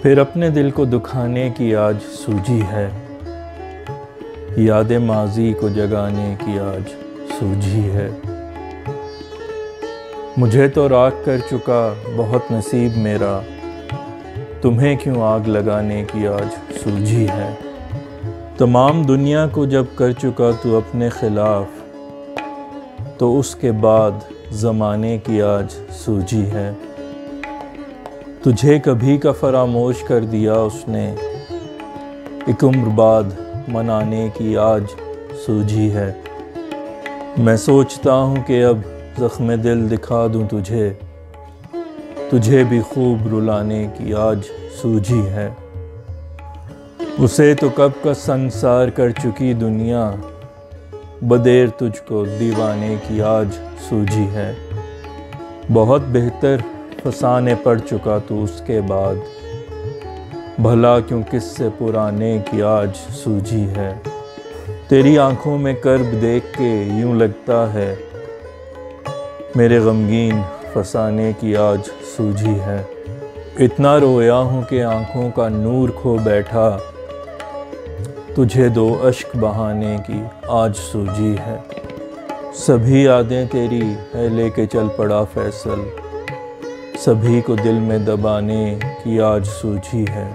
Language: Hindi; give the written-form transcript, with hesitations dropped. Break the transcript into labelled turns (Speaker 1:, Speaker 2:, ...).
Speaker 1: फिर अपने दिल को दुखाने की आज सूझी है, यादें माजी को जगाने की आज सूझी है। मुझे तो राख कर चुका बहुत नसीब मेरा, तुम्हें क्यों आग लगाने की आज सूझी है। तमाम दुनिया को जब कर चुका तू अपने खिलाफ, तो उसके बाद ज़माने की आज सूझी है। तुझे कभी का फरामोश कर दिया उसने, एक उम्र बाद मनाने की आज सूझी है। मैं सोचता हूँ कि अब ज़ख्म दिल दिखा दूँ तुझे, तुझे भी खूब रुलाने की आज सूझी है। उसे तो कब का संसार कर चुकी दुनिया, बदेर तुझको दीवाने की आज सूझी है। बहुत बेहतर फसाने पड़ चुका तू उसके बाद, भला क्यों किससे पुराने की आज सूझी है। तेरी आंखों में कर्ब देख के यूं लगता है, मेरे गमगीन फसाने की आज सूझी है। इतना रोया हूँ कि आंखों का नूर खो बैठा, तुझे दो अश्क बहाने की आज सूझी है। सभी यादें तेरी है लेके चल पड़ा फैसल, सभी को दिल में दबाने की आज सूझी है।